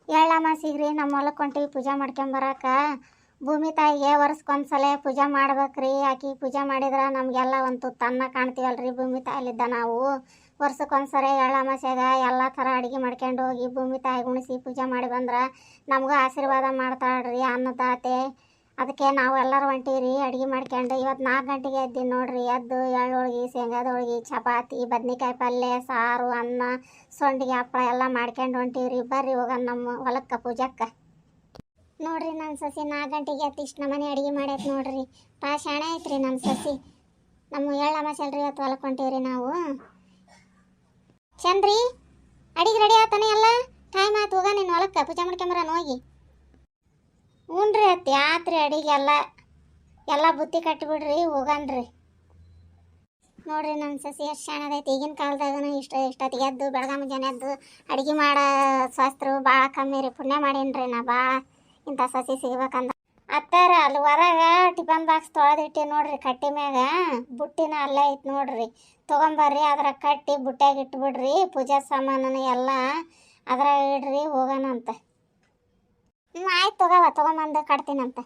ಎಳ್ಳಮಾಸಿಗ್ರಿ ನಮ್ಮ ಹೊಲಕ್ಕೆ ಹೊಂಟಿವಿ ಪೂಜೆ ಮಾಡ್ಕೊಂಬರಾಕ. ಭೂಮಿ ತಾಯಿಗೆ ವರ್ಷಕ್ಕೊಂದ್ಸಲ ಪೂಜೆ ಮಾಡ್ಬೇಕ್ರಿ. ಆಕಿ ಪೂಜೆ ಮಾಡಿದ್ರೆ ನಮಗೆಲ್ಲ ಒಂದು ತನ್ನ ಕಾಣ್ತೀವಲ್ರಿ. ಭೂಮಿ ತಾಯಿಲಿದ್ದ ನಾವು ವರ್ಷಕ್ಕೊಂದ್ಸರಿ ಎಳ್ಳಮಾಸ್ಯಾಗ ಎಲ್ಲ ಥರ ಅಡುಗೆ ಮಾಡ್ಕೊಂಡು ಹೋಗಿ ಭೂಮಿ ತಾಯಿ ಉಣಿಸಿ ಪೂಜೆ ಮಾಡಿ ಬಂದ್ರೆ ನಮಗೂ ಆಶೀರ್ವಾದ ಮಾಡ್ತಾಳ್ರಿ ಅನ್ನದಾತೆ. ಅದಕ್ಕೆ ನಾವು ಎಲ್ಲರೂ ಹೊಂಟೀವ್ರಿ ಅಡುಗೆ ಮಾಡ್ಕೊಂಡು. ಇವತ್ತು 4 ಗಂಟೆಗೆ ಎದ್ದೀವಿ ನೋಡ್ರಿ. ಎದ್ದು ಎಳ್ಳೊಳ್ಗೆ, ಶೇಂಗಾದ ಹೋಳ್ಗೆ, ಚಪಾತಿ, ಬದ್ನಿಕಾಯಿ ಪಲ್ಯ, ಸಾರು, ಅನ್ನ, ಸೊಂಡಿಗೆ ಹಪ್ಪಳ ಎಲ್ಲ ಮಾಡ್ಕೊಂಡು ಹೊಂಟೀವ್ರಿ. ಬರ್ರಿ ಹೋಗೋಣ ನಮ್ಮ ಹೊಲಕ್ಕೆ ಪೂಜಕ್ಕೆ. ನೋಡ್ರಿ ನನ್ನ ಸಸಿ 4 ಗಂಟೆಗೆ ಎದ್ದು ಇಷ್ಟು ನಮ್ಮನೆ ಅಡುಗೆ ಮಾಡೈತೆ ನೋಡ್ರಿ. ಶಾಣೆ ಐತ್ರಿ ನನ್ನ ಸಸಿ. ನಮ್ಮ ಎಳ್ಳಮಾಸಲ್ರಿ ಇವತ್ತು ಹೊಲಕ್ಕೆ ಹೊಂಟೀವ್ರಿ ನಾವು. ಚಂದ್ರಿ ಅಡಿಗೆ ರೆಡಿ ಆತಾನೆ ಎಲ್ಲ? ಟೈಮ್ ಆಯ್ತು, ಹೋಗ ನಿನ್ನ ಹೊಲಕ್ಕೆ ಪೂಜೆ ಮಾಡ್ಕೊಂಬರೋಣ ಹೋಗಿ. ಹ್ಞೂನ್ರಿ ಅತ್ತಿ ಆತ್ರಿ. ಅಡಿಗೆ ಎಲ್ಲ ಬುತ್ತಿ ಕಟ್ಟಿಬಿಡ್ರಿ ಹೋಗನ್ರಿ. ನೋಡ್ರಿ ನನ್ನ ಸಸಿ ಎಷ್ಟು ಶಾಣದೈತಿ. ಈಗಿನ ಕಾಲದಾಗನು ಇಷ್ಟೊತ್ತಿಗೆ ಎದ್ದು ಬೆಳಗ್ಗೆ ಮುಂಜಾನೆ ಎದ್ದು ಅಡುಗೆ ಮಾಡೋ ಶಾಸ್ತ್ರ ಭಾಳ ಕಮ್ಮಿ ರೀ. ಪುಣ್ಯ ಮಾಡೀನ್ರಿ ನಾ ಭಾಳ ಇಂಥ ಸಸಿ ಸಿಗ್ಬೇಕಂದ. ಅತ್ತಾರ ಅಲ್ಲಿ ಹೊರಗೆ ಟಿಫನ್ ಬಾಕ್ಸ್ ತೊಳೆದಿಟ್ಟಿ ನೋಡ್ರಿ. ಕಟ್ಟಿ ಮ್ಯಾಗ ಬುಟ್ಟಿನ ಅಲ್ಲೇ ಐತೆ ನೋಡ್ರಿ. ತೊಗೊಂಬರ್ರಿ, ಅದ್ರ ಕಟ್ಟಿ ಬುಟ್ಟ್ಯಾಗ ಇಟ್ಬಿಡ್ರಿ. ಪೂಜಾ ಸಾಮಾನು ಎಲ್ಲ ಅದ್ರಾಗ ಇಡ್ರಿ ಹೋಗೋಣಂತ. ಆಯ್ತು ತೊಗೊಂಬಂದು ಕಟ್ತೀನಂತ.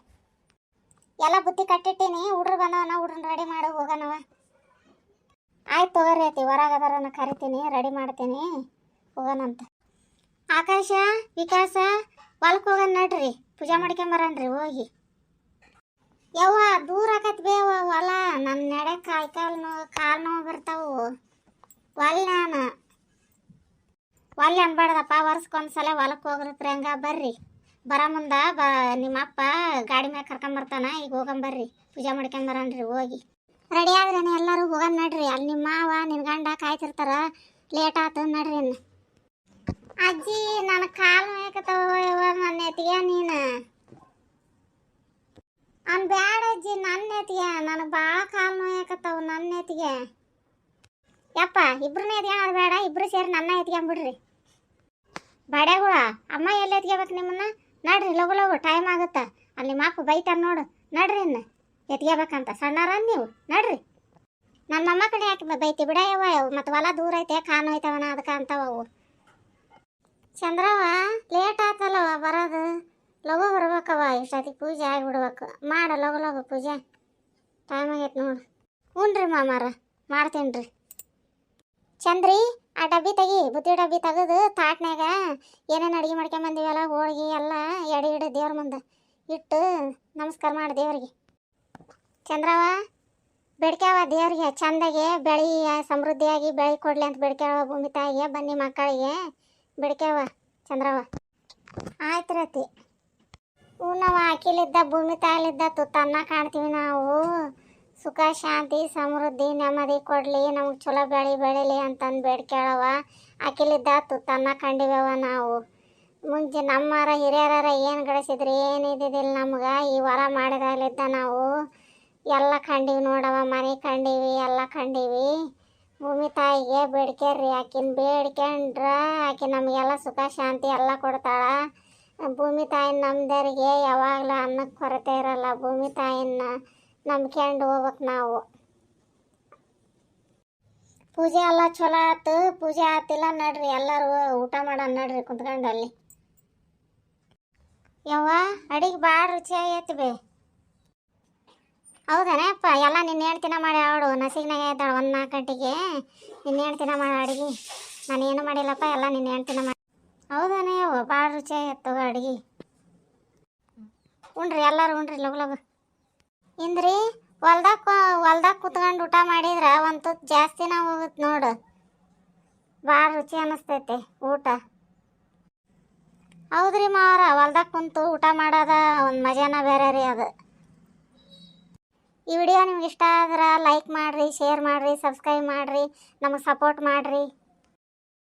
ಎಲ್ಲ ಬುತ್ತಿ ಕಟ್ಟಿಟ್ಟೀನಿ. ಹುಡ್ರು ಬಂದವನ, ಹುಡ್ರನ್ನ ರೆಡಿ ಮಾಡಿ ಹೋಗೋಣವ. ಆಯ್ತು ತೊಗೋರಿ ಐತಿ. ಹೊರಗದಾರನ ಕರಿತೀನಿ, ರೆಡಿ ಮಾಡ್ತೀನಿ, ಹೋಗೋಣಂತ. ಆಕಾಶ, ವಿಕಾಸ ಹೊಲಕ್ಕೆ ಹೋಗೋಣ ನಡ್ರಿ. ಪೂಜೆ ಮಾಡ್ಕೊಂಬರನ್ರಿ ಹೋಗಿ. ಯವ್ವ ದೂರ ಆಕತ್ ಬೇವ ಹೊಲ. ನನ್ನ ನಡೆ ಕಾಲು ನೋವು ಬರ್ತಾವು. ನಾನು ಒಲ್ಲೆ ಅನ್ಬಾರ್ದಪ್ಪ. ವರ್ಷಕ್ಕೊಂದ್ಸಲ ಹೊಲಕ್ಕೆ ಹೋಗ್ರಿ ಪ್ರಿಯಾಂಗ. ಬರ್ರಿ ಮುಂದ ನಿಮ್ಮಪ್ಪ ಗಾಡಿ ಮ್ಯಾಗ ಕರ್ಕೊಂಬರ್ತಾನ. ಈಗ ಹೋಗಂಬರ್ರಿ ಪೂಜೆ ಮಾಡ್ಕೊಂಬರನ್ರಿ ಹೋಗಿ. ರೆಡಿ ಆದ್ರೇನೆ ಎಲ್ಲರೂ ಹೋಗೋಣ ನಡ್ರಿ. ಅಲ್ಲಿ ನಿಮ್ಮ ಮಾವ ನಿನ್ನ ಗಂಡ ಕಾಯ್ತಿರ್ತಾರ. ಲೇಟ್ ಆತು ನಡ್ರಿ. ಅಜ್ಜಿ ನನ್ನ ಕಾಲು ನೋಯಕತ್ತವ ನನ್ನ ಎತ್ತಿಗೆ. ನೀನು ಬ್ಯಾಡ ಅಜ್ಜಿ, ನನ್ನ ಎತ್ತಿಗೆ ನನಗೆ ಭಾಳ ಕಾಲು ನೋಯಕತ್ತವ. ನನ್ನ ಎತ್ತಿಗೆ ಯಪ್ಪ ಇಬ್ರನ್ನ ಎತ್ಕೊಳೋದು ಬೇಡ, ಇಬ್ರು ಸೇರಿ ನನ್ನ ಎತ್ಕೊಂಬಿಡ್ರಿ. ಬಾಡ್ಯಾಗುಳ ಅಮ್ಮ ಎಲ್ಲಿ ಎತ್ಕೋಬೇಕು ನಿಮ್ಮನ್ನ? ನಡ್ರಿ ಲಗು ಲಗು, ಟೈಮ್ ಆಗುತ್ತಾ. ಅಲ್ಲಿ ಮಾಪ ಬೈತಾರ ನೋಡು. ನಡ್ರಿ ಇನ್ನು ಎತ್ಕೋಬೇಕಂತ ಸಣ್ಣರ ನೀವು. ನಡ್ರಿ. ನನ್ನ ಮೊಮ್ಮ ಕಡೆ ಯಾಕೆ ಬೈತಿ ಬಿಡಯವ. ಮತ್ತು ಹೊಲ ದೂರ ಐತೆ, ಕಾನು ಐತವನ ಅದಕ್ಕೆ ಅಂತವವು. ಚಂದ್ರವ ಲೇಟ್ ಆತಲ್ಲವ ಬರೋದು. ಲಗು ಬರ್ಬೇಕವ. ಇಷ್ಟೊತ್ತಿಗೆ ಪೂಜೆ ಆಗಿಬಿಡ್ಬೇಕು. ಮಾಡ ಲಗು ಲಗು ಪೂಜೆ. ಟೈಮ್ ಆಗೈತೆ ನೋಡು. ಹ್ಞೂ ಮಾಮಾರ ಮಾಡ್ತೀನಿ ರೀ. ಚಂದ್ರಿ ಆ ಡಬ್ಬಿ ತೆಗಿ, ಬುತ್ತಿ ಡಬ್ಬಿ ತೆಗೆದು ತಾಟ್ನಾಗ ಏನೇನು ಅಡುಗೆ ಮಾಡ್ಕೊಂಬಂದಿವಲ್ಲ ಹೋಳ್ಗೆ ಎಲ್ಲ ಎಡೆ ಇಡು ದೇವ್ರ ಮುಂದೆ ಇಟ್ಟು ನಮಸ್ಕಾರ ಮಾಡಿ ದೇವ್ರಿಗೆ. ಚಂದ್ರವ ಬೇಡ್ಕ್ಯಾವ ದೇವ್ರಿಗೆ ಚಂದಾಗೆ ಬೆಳೆ ಸಮೃದ್ಧಿಯಾಗಿ ಬೆಳೆ ಕೊಡಲಿ ಅಂತ ಬೇಡ್ಕ್ಯಾವ. ಭೂಮಿ ತಾಯಿಗೆ ಬನ್ನಿ ಮಕ್ಕಳಿಗೆ ಬೇಡ್ಕ್ಯಾವ ಚಂದ್ರವ. ಆಯ್ತು ರತಿ. ನಾವು ಆಕಿಲಿದ್ದ ಭೂಮಿ ತಾಯಿಲಿದ್ದ ತುತ್ತನ್ನ ಕಾಣ್ತೀವಿ ನಾವು. ಸುಖ ಶಾಂತಿ ಸಮೃದ್ಧಿ ನೆಮ್ಮದಿ ಕೊಡಲಿ, ನಮಗೆ ಚಲೋ ಬೆಳೀಲಿ ಅಂತಂದು ಬೇಡ್ಕೇಳವ. ಆಕಿಲಿದ್ದ ತುತ್ತನ್ನ ಕಂಡಿವವ ನಾವು. ಮುಂಚೆ ನಮ್ಮರ ಹಿರಿಯರ ಏನು ಗಳಿಸಿದ್ರಿ ಏನಿದ್ದಿದ್ದಿಲ್ಲ ನಮ್ಗೆ. ಈ ಹೊಲ ಮಾಡಿದಾಗಲಿದ್ದ ನಾವು ಎಲ್ಲ ಕಂಡೀವಿ ನೋಡವ. ಮನೆ ಕಂಡೀವಿ, ಎಲ್ಲ ಕಂಡೀವಿ. ಭೂಮಿ ತಾಯಿಗೆ ಬೇಡ್ಕೇರ್ರಿ. ಆಕಿನ ಬೇಡ್ಕೊಂಡ್ರ ಆಕೆ ನಮಗೆಲ್ಲ ಸುಖ ಶಾಂತಿ ಎಲ್ಲ ಕೊಡ್ತಾಳ. ಭೂಮಿ ತಾಯಿನ ನಮ್ದರಿಗೆ ಯಾವಾಗಲೂ ಅನ್ನಕ್ಕೆ ಕೊರತೆ ಇರಲ್ಲ. ಭೂಮಿ ತಾಯಿನ ನಂಬ್ಕೊಂಡು ಹೋಗ್ಬೇಕು ನಾವು. ಪೂಜೆ ಎಲ್ಲ ಚಲೋ ಆಯ್ತು. ಪೂಜೆ ಆತಿಲ್ಲ ನಡ್ರಿ ಎಲ್ಲರೂ ಊಟ ಮಾಡೋಣ ನಡ್ರಿ ಕುಂತ್ಕೊಂಡು ಅಲ್ಲಿ. ಯವ್ವ ಅಡಿಗೆ ಭಾಳ ರುಚಿಯಾಗೈತಿ ಬೇ. ಹೌದನೇಪ್ಪ? ಎಲ್ಲ ನಿನ್ನ ಹೇಳ್ತಿನ ಮಾಡಿ ಆಡು. ನಸಿಗ್ನಾಗ ಇದ್ದಾಳೆ 1-4 ಗಂಟೆಗೆ. ನಿನ್ನ ಹೇಳ್ತಿನ ಮಾಡಿ ಅಡಿಗೆ. ನಾನೇನು ಮಾಡಿಲ್ಲಪ್ಪ, ಎಲ್ಲ ನಿನ್ನ ಹೇಳ್ತಿನ ಮಾಡಿ. ಹೌದಾನೆ ಯವ್ವ ಭಾಳ ರುಚಿಯಾಗೈತೆ ಅಡಿಗೆ. ಉಣ್ರಿ ಎಲ್ಲರೂ ಉಣ್ರಿ ಲಗು ಲಗು. ಇಂದ್ರಿ ಹೊಲ್ದಾಗ ಕುತ್ಕೊಂಡು ಊಟ ಮಾಡಿದ್ರೆ ಒಂದು ತುತ್ತು ಜಾಸ್ತಿನ ಹೋಗುತ್ತೆ ನೋಡು. ಭಾಳ ರುಚಿ ಅನ್ನಿಸ್ತೈತೆ ಊಟ. ಹೌದ್ರಿ ಮಾವರ, ಹೊಲ್ದಾಗ ಕುಂತು ಊಟ ಮಾಡೋದ ಒಂದು ಮಜಾನ ಬೇರೆ ರೀ ಅದು. ಈ ವಿಡಿಯೋ ನಿಮ್ಗೆ ಇಷ್ಟ ಆದ್ರೆ ಲೈಕ್ ಮಾಡಿರಿ, ಶೇರ್ ಮಾಡಿರಿ, ಸಬ್ಸ್ಕ್ರೈಬ್ ಮಾಡಿರಿ, ನಮಗೆ ಸಪೋರ್ಟ್ ಮಾಡಿರಿ.